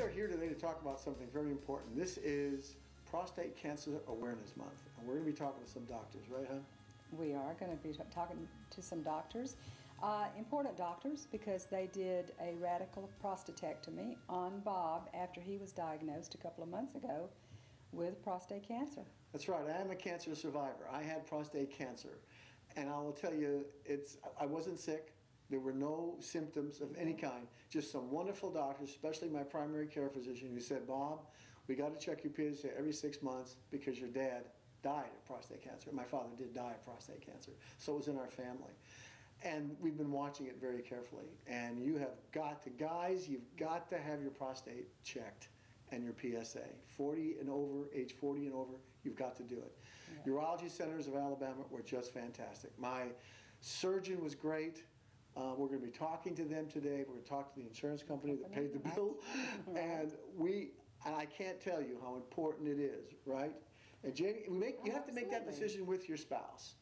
are here today to talk about something very important. This is Prostate Cancer Awareness Month, and we're going to be talking to some doctors, right, hon? We are going to be talking to some doctors, important doctors, because they did a radical prostatectomy on Bob after he was diagnosed a couple of months ago with prostate cancer. That's right. I am a cancer survivor. I had prostate cancer, and I will tell you, I wasn't sick. There were no symptoms of any kind. Just some wonderful doctors, especially my primary care physician, who said, "Bob, we got to check your PSA every 6 months because your dad died of prostate cancer." My father did die of prostate cancer, so it was in our family. And we've been watching it very carefully. And you have got to, guys, you've got to have your prostate checked and your PSA. 40 and over, age 40 and over, you've got to do it. Yeah. Urology Centers of Alabama were just fantastic. My surgeon was great. We're going to be talking to them today. We're going to talk to the insurance company that paid the bill. And I can't tell you how important it is, right? And Jamie, you have to make that decision with your spouse,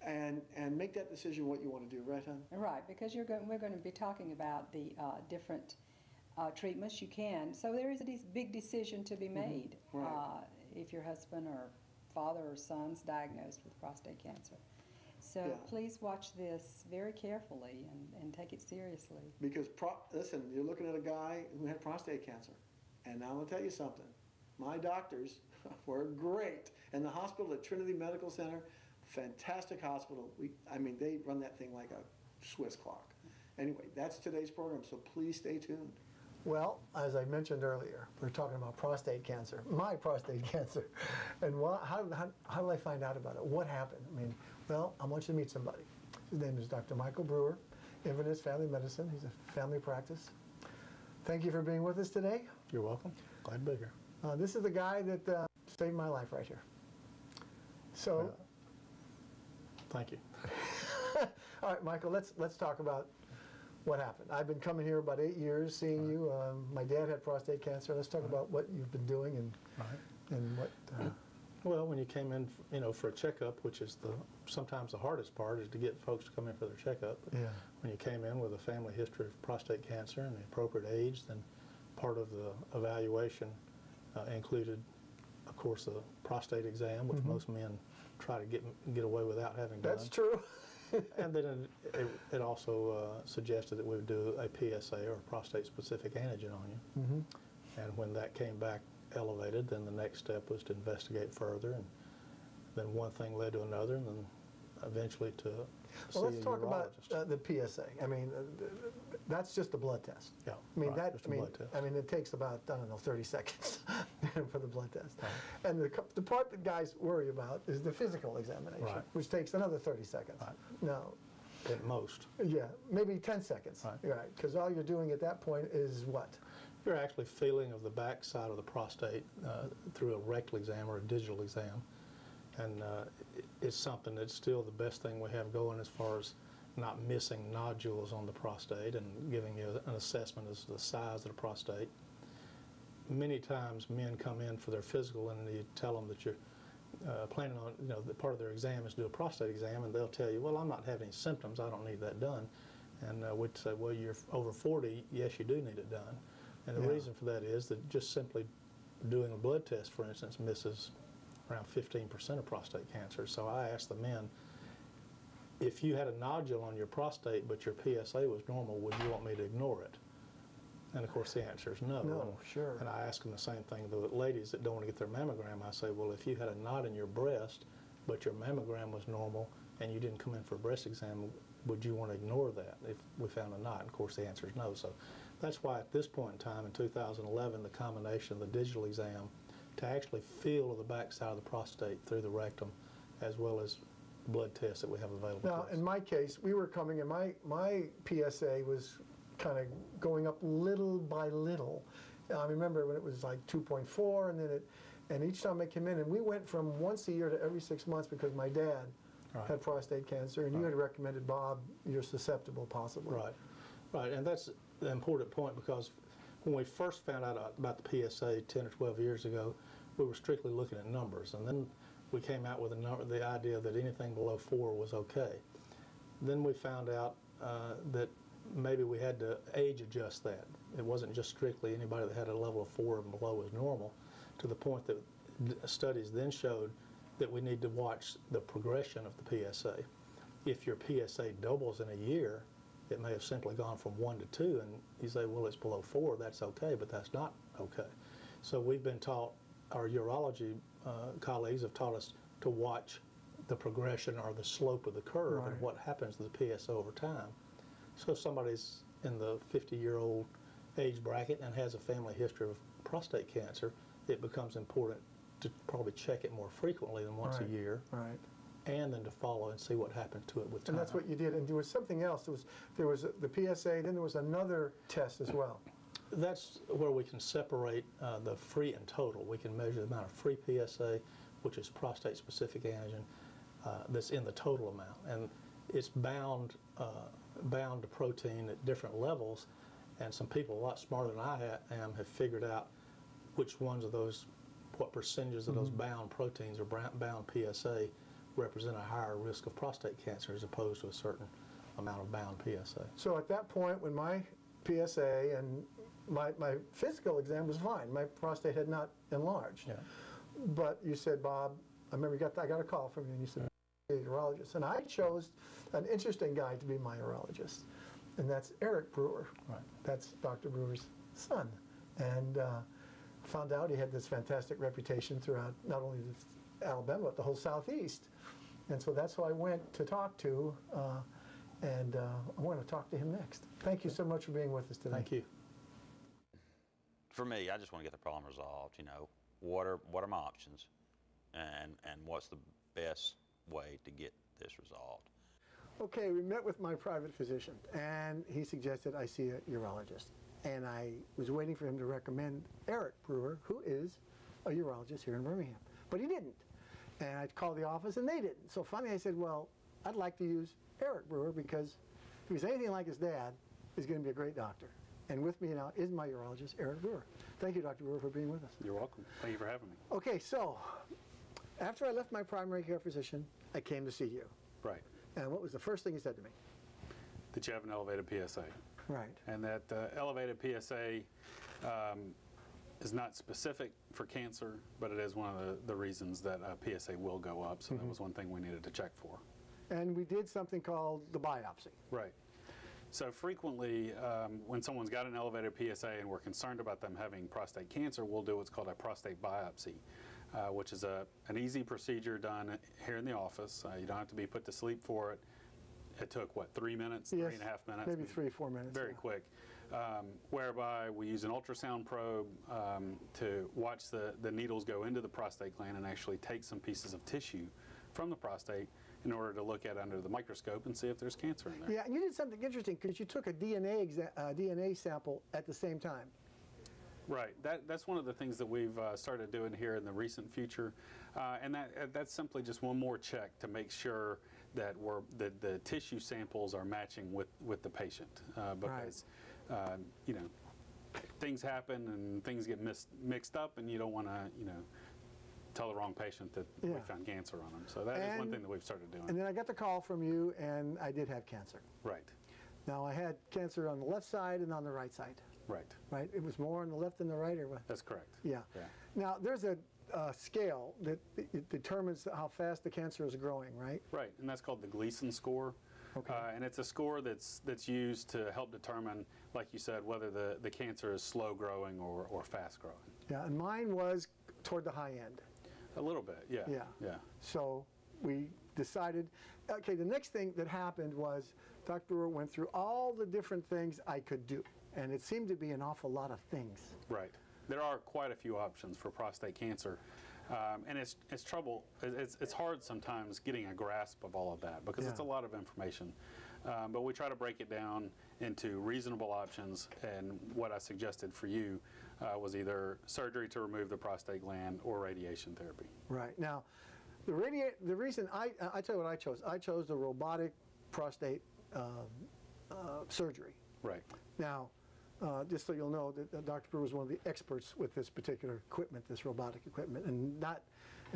and make that decision what you want to do, right, hon? Right, because we're going to be talking about the different treatments you can. So there is a big decision to be made Right. If your husband or father or son's diagnosed with prostate cancer. So please watch this very carefully and take it seriously. Because, listen, you're looking at a guy who had prostate cancer. And now I'm going to tell you something. My doctors were great. And the hospital at Trinity Medical Center, fantastic hospital. I mean, they run that thing like a Swiss clock. Anyway, that's today's program, so please stay tuned. Well, as I mentioned earlier, we're talking about prostate cancer, my prostate cancer. And how did I find out about it? What happened? I mean, well, I want you to meet somebody. His name is Dr. Michael Brewer, Inverness Family Medicine. He's a family practice. Thank you for being with us today. You're welcome. Glad to be here. This is the guy that saved my life right here. So, thank you. all right, Michael, let's talk about what happened. I've been coming here about 8 years, seeing you. My dad had prostate cancer. Let's talk about what you've been doing and what. Well, when you came in, for a checkup, which is sometimes the hardest part, is to get folks to come in for their checkup. Yeah. When you came in with a family history of prostate cancer and the appropriate age, then part of the evaluation included, of course, the prostate exam, which most men try to get away without having done. That's true. And then it also suggested that we would do a PSA, or a prostate-specific antigen, on you. And when that came back elevated, then the next step was to investigate further, and then one thing led to another, and then eventually to see a urologist. Well, let's talk about the PSA. I mean, that's just a blood test. Yeah, I mean, just a blood test. I mean, it takes about, I don't know, 30 seconds for the blood test. Right. And the part that guys worry about is the physical examination, which takes another 30 seconds. Right. Now, at most. Yeah, maybe 10 seconds. Right. Because all you're doing at that point is what? You're actually feeling of the back side of the prostate through a rectal exam or a digital exam. And it's something that's still the best thing we have going as far as not missing nodules on the prostate and giving you an assessment as to the size of the prostate. Many times men come in for their physical and you tell them that you're planning on, that part of their exam is to do a prostate exam, and they'll tell you, well, I'm not having any symptoms, I don't need that done. And we'd say, well, you're over 40, yes, you do need it done. And the reason for that is that just simply doing a blood test, for instance, misses around 15% of prostate cancer. So I asked the men, if you had a nodule on your prostate but your PSA was normal, would you want me to ignore it? And of course the answer is no. No, sure. And I ask them the same thing, the ladies that don't want to get their mammogram, I say, well, if you had a knot in your breast but your mammogram was normal and you didn't come in for a breast exam, would you want to ignore that if we found a knot? And of course the answer is no. So that's why at this point in time, in 2011, the combination of the digital exam to actually feel the back side of the prostate through the rectum, as well as blood tests that we have available. Now, in my case, we were coming, and my PSA was kind of going up little by little. I remember when it was like 2.4, and then and each time I came in, and we went from once a year to every 6 months because my dad had prostate cancer, and you had recommended, Bob, you're susceptible possibly. Right, and that's the important point, because when we first found out about the PSA 10 or 12 years ago, we were strictly looking at numbers, and then we came out with the idea that anything below 4 was okay. Then we found out that maybe we had to age adjust that. it wasn't just strictly anybody that had a level of 4 and below was normal, to the point that studies then showed that we need to watch the progression of the PSA. If your PSA doubles in a year, it may have simply gone from 1 to 2, and you say, well, it's below 4, that's okay, but that's not okay. So we've been taught, our urology colleagues have taught us to watch the progression or the slope of the curve and what happens to the PSA over time. So if somebody's in the 50-year-old age bracket and has a family history of prostate cancer, it becomes important to probably check it more frequently than once a year. And then to follow and see what happened to it with time. And that's what you did. And there was something else. There was the PSA, then there was another test as well. That's where we can separate the free and total. We can measure the amount of free PSA, which is prostate-specific antigen, that's in the total amount. And it's bound to protein at different levels. And some people a lot smarter than I am have figured out which ones of those, what percentages of those bound proteins or bound PSA represent a higher risk of prostate cancer as opposed to a certain amount of bound PSA. So at that point, when my PSA and my physical exam was fine, my prostate had not enlarged. Yeah. But you said, Bob, I remember I got a call from you and you said, you're a urologist. And I chose an interesting guy to be my urologist, and that's Eric Brewer. Right. That's Dr. Brewer's son. And found out he had this fantastic reputation throughout not only Alabama, but the whole Southeast. And so that's who I went to talk to, and I want to talk to him next. Thank you so much for being with us today. Thank you. For me, I just want to get the problem resolved. You know, what are my options, and what's the best way to get this resolved? Okay, we met with my private physician, and he suggested I see a urologist. And I was waiting for him to recommend Eric Brewer, who is a urologist here in Birmingham. But he didn't. And I called the office, and they didn't. So finally I said, well, I'd like to use Eric Brewer, because if he's anything like his dad, he's going to be a great doctor. And with me now is my urologist, Eric Brewer. Thank you, Dr. Brewer, for being with us. You're welcome. Thank you for having me. Okay, so after I left my primary care physician, I came to see you. Right. And what was the first thing you said to me? That you have an elevated PSA. Right. And that elevated PSA is not specific for cancer, but it is one of the reasons that PSA will go up. So that was one thing we needed to check for. And we did something called the biopsy. Right. So frequently, when someone's got an elevated PSA and we're concerned about them having prostate cancer, we'll do what's called a prostate biopsy, which is an easy procedure done here in the office. You don't have to be put to sleep for it. It took, what, 3 minutes, Yes, 3.5 minutes? Maybe 3 or 4 minutes. Very quick. Whereby we use an ultrasound probe to watch the needles go into the prostate gland and actually take some pieces of tissue from the prostate in order to look at under the microscope and see if there's cancer in there. Yeah, and you did something interesting, because you took a DNA sample at the same time. Right. That's one of the things that we've started doing here in the recent future, and that's simply just one more check to make sure that the tissue samples are matching with the patient, because you know, things happen and things get mixed up, and you don't want to tell the wrong patient that we found cancer on them. So that is one thing that we've started doing. And then I got the call from you, and I did have cancer. Right. Now, I had cancer on the left side and on the right side. Right. Right? It was more on the left than the right, or what? That's correct. Yeah. Now, there's a scale that it determines how fast the cancer is growing, right? Right, and that's called the Gleason score. Okay. And it's a score that's used to help determine, like you said, whether the cancer is slow growing or fast growing. Yeah, and mine was toward the high end. A little bit, yeah. Yeah. So we decided, okay, the next thing that happened was Dr. Brewer went through all the different things I could do, and it seemed to be an awful lot of things. Right. There are quite a few options for prostate cancer, and it's hard sometimes getting a grasp of all of that, because it's a lot of information. But we try to break it down into reasonable options, and what I suggested for you was either surgery to remove the prostate gland or radiation therapy. Right. Now, the reason I tell you what I chose. I chose the robotic prostate surgery. Right. Now, just so you'll know, that Dr. Brewer was one of the experts with this particular equipment, this robotic equipment, and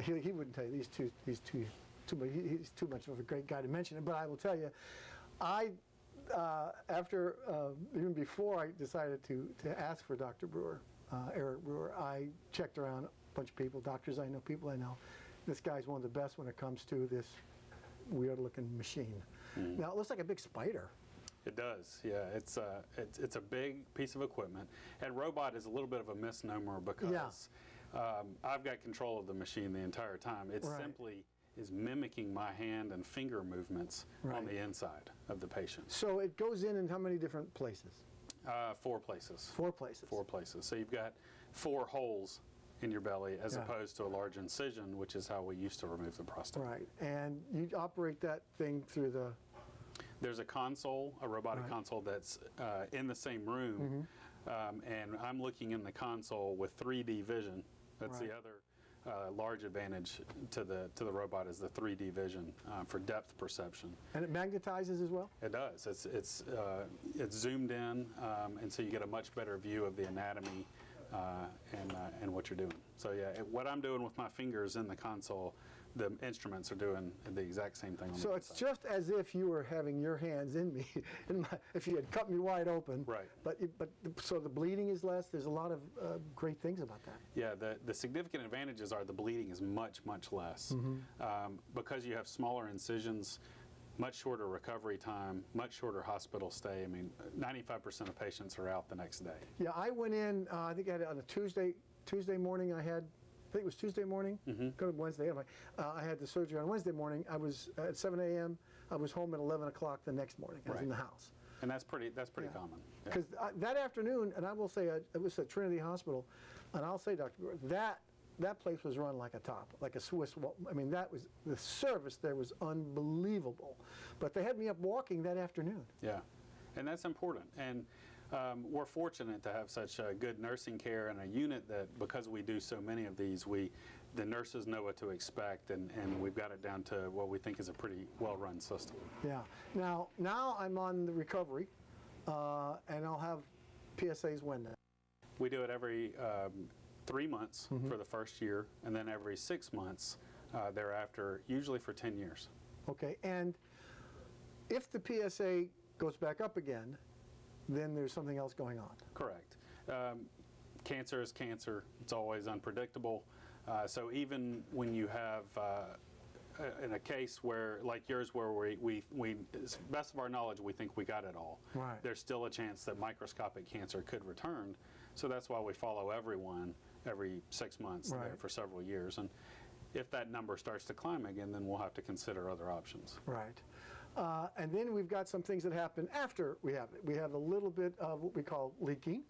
he wouldn't tell you. He's too much of a great guy to mention it. But I will tell you, after, even before I decided to ask for Dr. Brewer, Eric Brewer, I checked around a bunch of people, doctors I know, people I know. This guy's one of the best when it comes to this weird-looking machine. Now, it looks like a big spider. It does, yeah. It's a big piece of equipment. And robot is a little bit of a misnomer because I've got control of the machine the entire time. It simply is mimicking my hand and finger movements on the inside of the patient. So it goes in how many different places? 4 places. 4 places. 4 places. So you've got 4 holes in your belly as opposed to a large incision, which is how we used to remove the prostate. Right. And you operate that thing through the... There's a console, a robotic console that's in the same room, and I'm looking in the console with 3D vision. That's the other large advantage to the robot is the 3D vision for depth perception. And it magnetizes as well? It does. It's zoomed in, and so you get a much better view of the anatomy and what you're doing. So yeah, what I'm doing with my fingers in the console, the instruments are doing the exact same thing. So it's just as if you were having your hands in me, if you had cut me wide open. Right. So the bleeding is less. There's a lot of great things about that. Yeah, the significant advantages are the bleeding is much less. Because you have smaller incisions, much shorter recovery time, much shorter hospital stay. I mean, 95% of patients are out the next day. Yeah, I went in, I think I had on a Tuesday morning I think it was Tuesday morning, go to Wednesday. I had the surgery on Wednesday morning. I was at 7 a.m. I was home at 11 o'clock the next morning. I was in the house. And that's pretty common. Because that afternoon, and I will say, it was at Trinity Hospital, and I'll say, Dr. Brewer, that place was run like a top, like a Swiss wall. I mean, the service there was unbelievable. But they had me up walking that afternoon. Yeah, and that's important. And we're fortunate to have such good nursing care and a unit that, because we do so many of these, the nurses know what to expect, and we've got it down to what we think is a pretty well-run system. Yeah. Now I'm on the recovery, and I'll have PSAs when then? We do it every 3 months for the first year, and then every 6 months thereafter, usually for 10 years. Okay. And if the PSA goes back up again, then there's something else going on. Correct. Cancer is cancer. It's always unpredictable. So even when you have, in a case where, like yours, where we as best of our knowledge, we think we got it all, there's still a chance that microscopic cancer could return. So that's why we follow everyone every 6 months there for several years. And if that number starts to climb again, then we'll have to consider other options. Right. And then we've got some things that happen after we have it. We have a little bit of what we call leaking.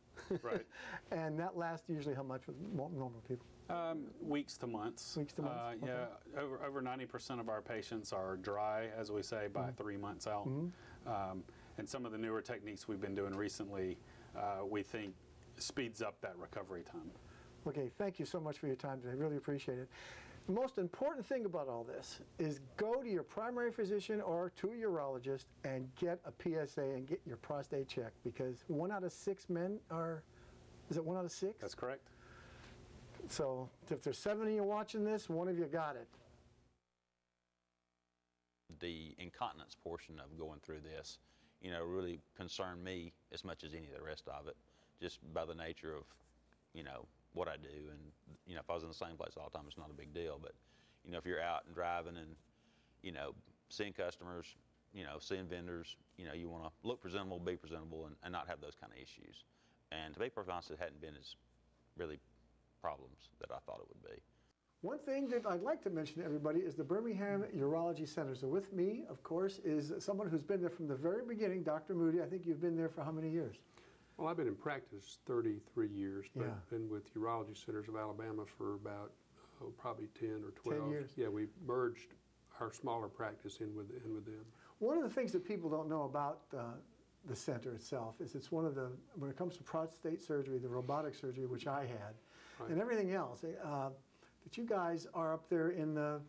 Right. And that lasts usually how much with normal people? Weeks to months. Weeks to months. Okay. Yeah, over 90% of our patients are dry, as we say, by 3 months out. And some of the newer techniques we've been doing recently, we think speeds up that recovery time. Okay, thank you so much for your time today. I really appreciate it. The most important thing about all this is go to your primary physician or to a urologist and get a PSA and get your prostate checked, because 1 out of 6 men is it 1 out of 6? That's correct. So if there's 7 of you watching this, 1 of you got it. The incontinence portion of going through this, really concerned me as much as any of the rest of it, just by the nature of, what I do. And, if I was in the same place all the time, it's not a big deal. But, if you're out and driving and, seeing customers, seeing vendors, you want to look presentable, be presentable, and not have those kind of issues. And to be perfectly honest, it hadn't been as really problems that I thought it would be. One thing that I'd like to mention to everybody is the Birmingham Urology Centers. So with me, of course, is someone who's been there from the very beginning, Dr. Moody. I think you've been there for how many years? Well, I've been in practice 33 years, but been with Urology Centers of Alabama for about probably 10 or 12. 10 years. Yeah, we merged our smaller practice in with them. One of the things that people don't know about the center itself is it's one of the, when it comes to prostate surgery, the robotic surgery, which I had, and everything else, that you guys are up there in the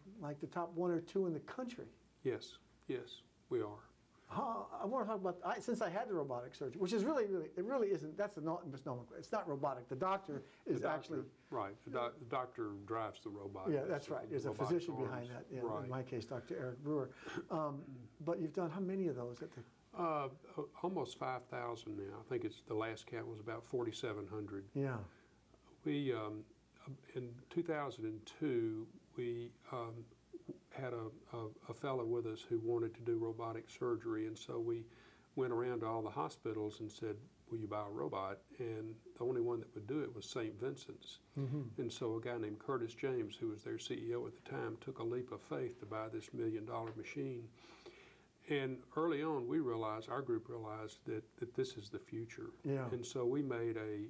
top 1 or 2 in the country. Yes, we are. I want to talk about, since I had the robotic surgery, which is really, it really isn't, that's a misnomer. It's not robotic. The doctor is actually... Right, the doctor drives the robot. Yeah, that's right. There's a physician behind that. Yeah, in my case, Dr. Eric Brewer. But you've done how many of those at the... Almost 5,000 now. I think the last count was about 4,700. Yeah. We, in 2002, we had a fellow with us who wanted to do robotic surgery, and so we went around to all the hospitals and said, will you buy a robot? And the only one that would do it was St. Vincent's. And so a guy named Curtis James, who was their CEO at the time, took a leap of faith to buy this $1 million machine. And early on, our group realized that this is the future. Yeah. And so we made a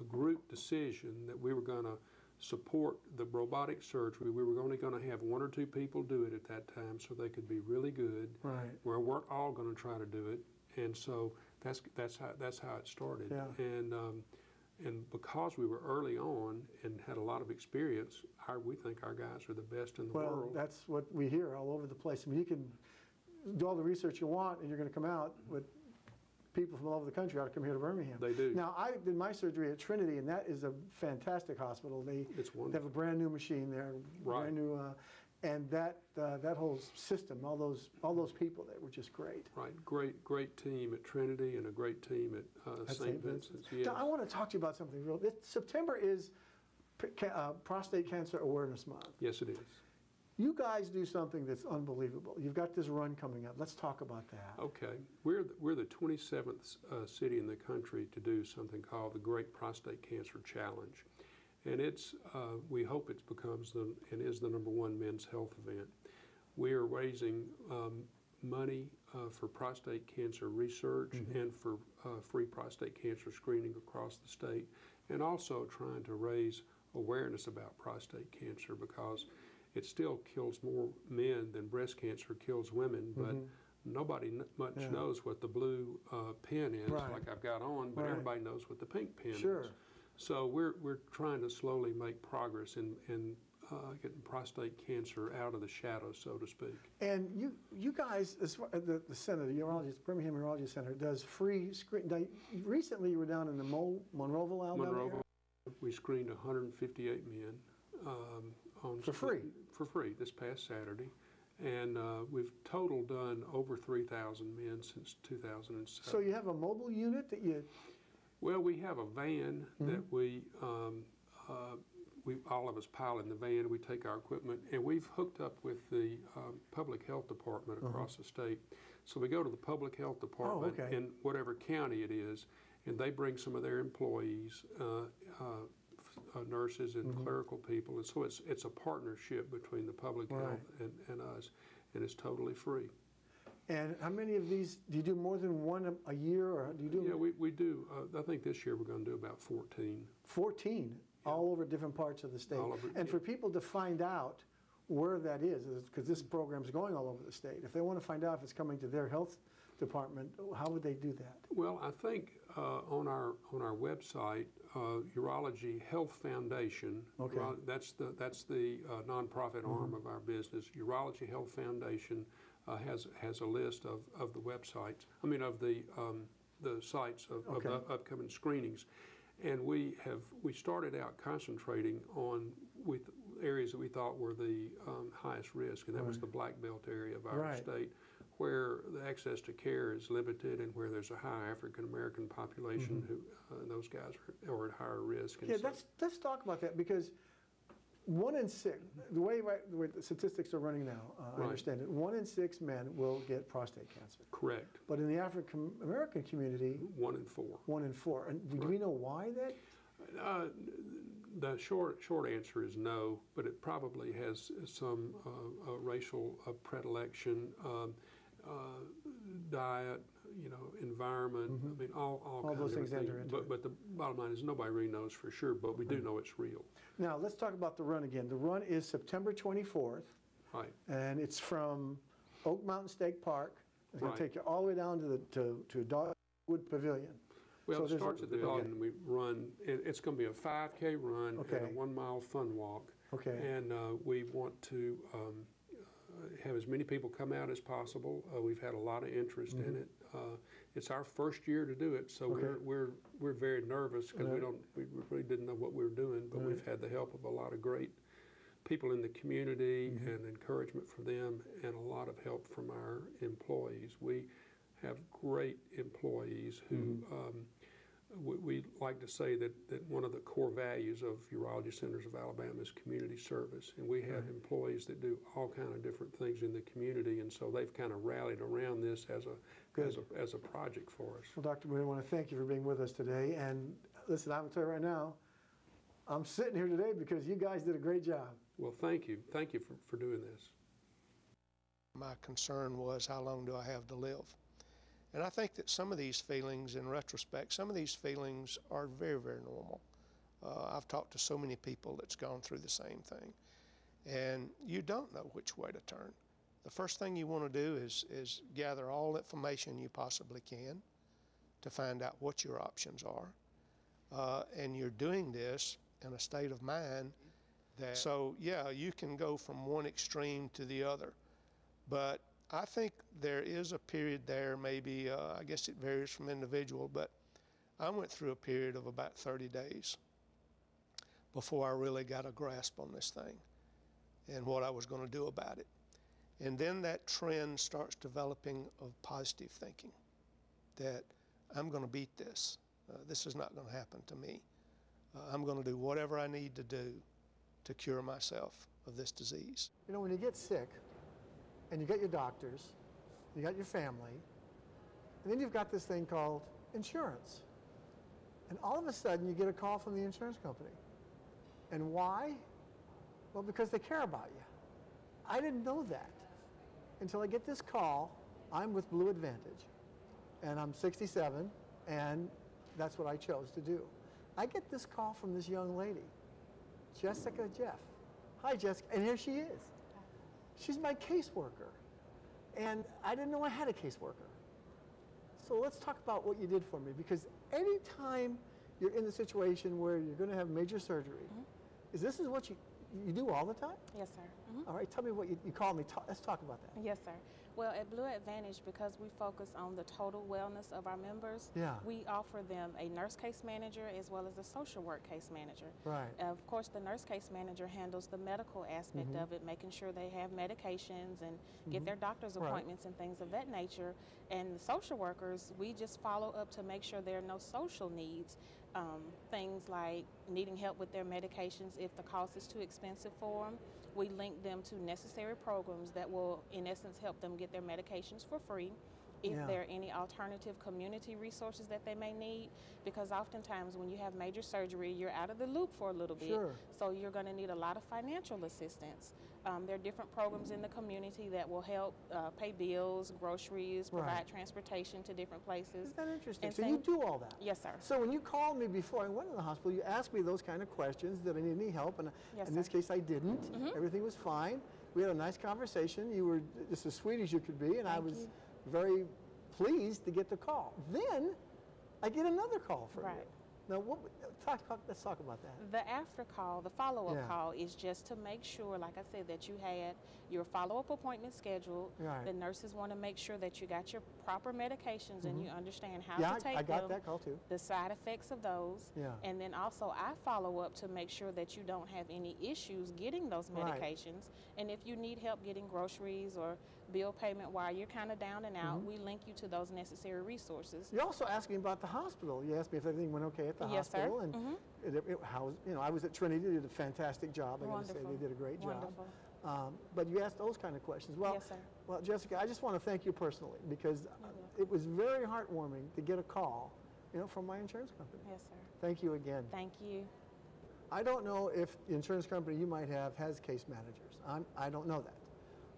group decision that we were going to support the robotic surgery. We were only going to have 1 or 2 people do it at that time so they could be really good. Right. We weren't all going to try to do it. And so that's how it started. Yeah. And because we were early on and had a lot of experience, we think our guys are the best in the world. Well, that's what we hear all over the place. I mean, you can do all the research you want, and you're going to come out with people from all over the country ought to come here to Birmingham. They do. Now, I did my surgery at Trinity, and that is a fantastic hospital. It's wonderful. They have a brand new machine there, Right. brand new, and that whole system, all those people there were just great. Right, great team at Trinity and a great team at St. Vincent's. Yes. Now, I want to talk to you about something real. September is Prostate Cancer Awareness Month. Yes, it is. You guys do something that's unbelievable. You've got this run coming up. Let's talk about that. Okay, we're the 27th city in the country to do something called the Great Prostate Cancer Challenge. And we hope it becomes and is the #1 men's health event. We are raising money for prostate cancer research and for free prostate cancer screening across the state, and also trying to raise awareness about prostate cancer because it still kills more men than breast cancer kills women, but nobody much knows what the blue pen is, like I've got on, but everybody knows what the pink pen is. So we're trying to slowly make progress in getting prostate cancer out of the shadows, so to speak. And you guys, as far, the center, the urologist, Birmingham Urology Center, does free screen. Recently, you were down in the Monroeville, Alabama area? We screened 158 men. For free? For free, this past Saturday. And we've total done over 3,000 men since 2007. So you have a mobile unit that you... Well, we have a van that we all of us pile in the van. We take our equipment, and we've hooked up with the public health department across the state. So we go to the public health department in whatever county it is, and they bring some of their employees, nurses and clerical people, and so it's a partnership between the public health and us, and it's totally free. And how many of these, do you do more than one a year, or do you do? Yeah, we do. I think this year we're going to do about 14. 14, all over different parts of the state. And for people to find out where that is, because this program is going all over the state, if they want to find out if it's coming to their health department, how would they do that? Well, I think on our website, Urology Health Foundation. That's the nonprofit arm of our business. Urology Health Foundation has a list of the websites. I mean, of the sites of the upcoming screenings, and we started out concentrating on with areas that we thought were the highest risk, and that was the black belt area of our state, where the access to care is limited and where there's a high African American population who those guys are at higher risk. And let's talk about that, because 1 in 6, the way the statistics are running now, I understand it, 1 in 6 men will get prostate cancer. Correct. But in the African American community, 1 in 4. 1 in 4. And do we know why that? The short answer is no, but it probably has some racial predilection, diet, environment. I mean, all those things enter into it. But the bottom line is nobody really knows for sure, but we do know it's real. Now, let's talk about the run again. The run is September 24th. Right. And it's from Oak Mountain State Park. It's going to take you all the way down to Dogwood Pavilion. Well, it starts at the dog, and we run. It's going to be a 5K run and a 1 mile fun walk. Okay. And we want to have as many people come out as possible. We've had a lot of interest in it. It's our first year to do it, so we're very nervous because we really didn't know what we were doing, but we've had the help of a lot of great people in the community and encouragement from them, and a lot of help from our employees. We have great employees who we like to say that one of the core values of Urology Centers of Alabama is community service, and we have employees that do all kind of different things in the community, and so they've kind of rallied around this as a project for us. Well, Dr. Brewer, I want to thank you for being with us today. And listen, I'm going to tell you right now, I'm sitting here today because you guys did a great job. Well, thank you. Thank you for doing this. My concern was, how long do I have to live? And I think that some of these feelings, in retrospect, some of these feelings are very, very normal. I've talked to so many people that's gone through the same thing. And you don't know which way to turn. The first thing you want to do is gather all the information you possibly can to find out what your options are. And you're doing this in a state of mind that, so yeah, you can go from one extreme to the other. But I think there is a period there, maybe, I guess it varies from individual, but I went through a period of about 30 days before I really got a grasp on this thing and what I was going to do about it. And then that trend starts developing of positive thinking, that I'm going to beat this. This is not going to happen to me. I'm going to do whatever I need to do to cure myself of this disease. You know, when you get sick, and you got your doctors, you got your family, and then you've got this thing called insurance. And all of a sudden you get a call from the insurance company. And why? Well, because they care about you. I didn't know that until I get this call. I'm with Blue Advantage, and I'm 67, and that's what I chose to do. I get this call from this young lady, Jessica Jeff. Hi, Jessica, and here she is. She's my caseworker, and I didn't know I had a caseworker. So let's talk about what you did for me, because anytime you're in the situation where you're going to have major surgery, this is what you do all the time? Yes, sir. All right, tell me what you called me. Let's talk about that. Yes, sir. Well, at Blue Advantage, because we focus on the total wellness of our members, we offer them a nurse case manager as well as a social work case manager. Right. Of course, the nurse case manager handles the medical aspect of it, making sure they have medications and get their doctor's appointments and things of that nature. And the social workers, we just follow up to make sure there are no social needs. Things like needing help with their medications if the cost is too expensive for them. We link them to necessary programs that will, in essence, help them get their medications for free. If there are any alternative community resources that they may need, because oftentimes when you have major surgery, you're out of the loop for a little bit. So you're going to need a lot of financial assistance. There are different programs in the community that will help pay bills, groceries, provide transportation to different places. Isn't that interesting? And so you do all that? Yes, sir. So when you called me before I went to the hospital, you asked me those kind of questions. Did I need any help? And in this case, I didn't. Everything was fine. We had a nice conversation. You were just as sweet as you could be, and I was very pleased to get the call. Then I get another call from you. Now, let's talk about that. The after call, the follow-up call, is just to make sure, like I said, that you had your follow-up appointment scheduled. The nurses want to make sure that you got your proper medications and you understand how to take them. I got that call too. The side effects of those. And then also I follow up to make sure that you don't have any issues getting those medications. And if you need help getting groceries or bill payment while you're kind of down and out, we link you to those necessary resources. You also asked me about the hospital. You asked me if everything went okay at the hospital. Yes, sir. And I was at Trinity, did a fantastic job. I got to say, they did a great job. But you asked those kind of questions. Well, yes, sir. Well, Jessica, I just want to thank you personally, because it was very heartwarming to get a call, from my insurance company. Yes, sir. Thank you again. Thank you. I don't know if the insurance company you might have has case managers. I don't know that.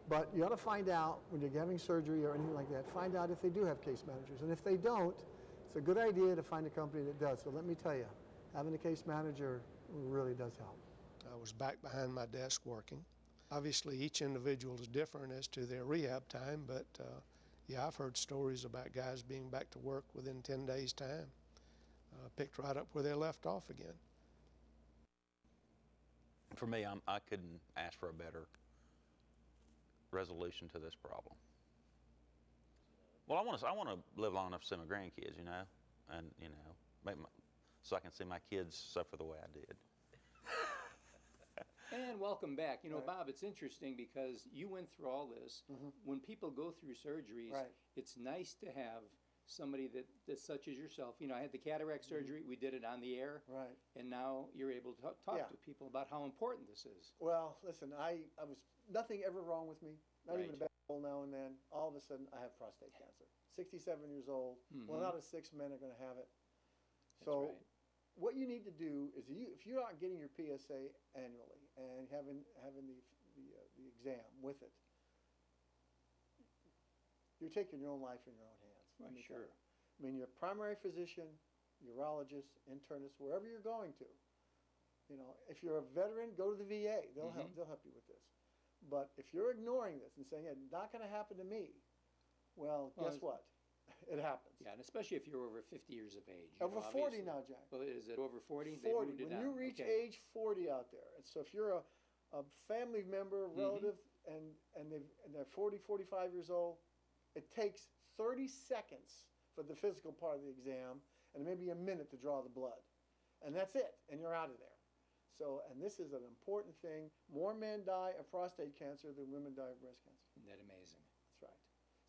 But you ought to find out when you're having surgery or anything like that, find out if they do have case managers. And if they don't, it's a good idea to find a company that does. So let me tell you, having a case manager really does help. I was back behind my desk working. Obviously, each individual is different as to their rehab time, but yeah, I've heard stories about guys being back to work within 10 days' time, picked right up where they left off again. For me, I couldn't ask for a better resolution to this problem. Well, I want to live long enough to see my grandkids, and so I can see my kids suffer the way I did. And welcome back. You know, Right. Bob, it's interesting because you went through all this. When people go through surgeries, Right. it's nice to have somebody that's such as yourself. You know, I had the cataract surgery. We did it on the air. Right. And now you're able to talk Yeah. to people about how important this is. Well, listen, I was nothing ever wrong with me. Not even a Right. bad hole now and then. All of a sudden, I have prostate cancer. 67 years old. One out of 6 men are going to have it. So, right. what you need to do is, if you're not getting your PSA annually and having the exam with it, you're taking your own life in your own hands. let me tell Sure. you. I mean, your primary physician, urologist, internist, wherever you're going to. You know, if you're a veteran, go to the VA. They'll help. They'll help you with this. But if you're ignoring this and saying it's not going to happen to me, well, guess what? It happens. Yeah, and especially if you're over 50 years of age. Over 40 now, Jack. Well, is it over 40? 40. When you reach age 40 out there, and so if you're a family member, relative, and they're 40, 45 years old, it takes 30 seconds for the physical part of the exam, and maybe a minute to draw the blood, and that's it, and you're out of there. So, and this is an important thing. More men die of prostate cancer than women die of breast cancer. Isn't that amazing? That's right.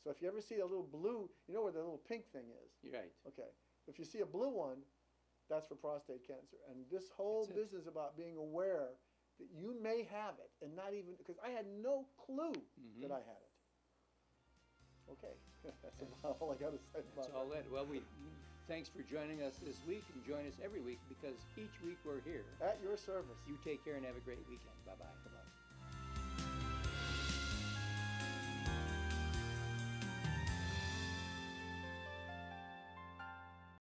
So if you ever see a little blue, you know where the little pink thing is? You're right. Okay. If you see a blue one, that's for prostate cancer. And this whole business about being aware that you may have it and not even, because I had no clue that I had it. Okay. That's about all I got to say about That's all that. Well, thanks for joining us this week, and join us every week because each week we're here. At your service. You take care and have a great weekend. Bye-bye. Bye-bye.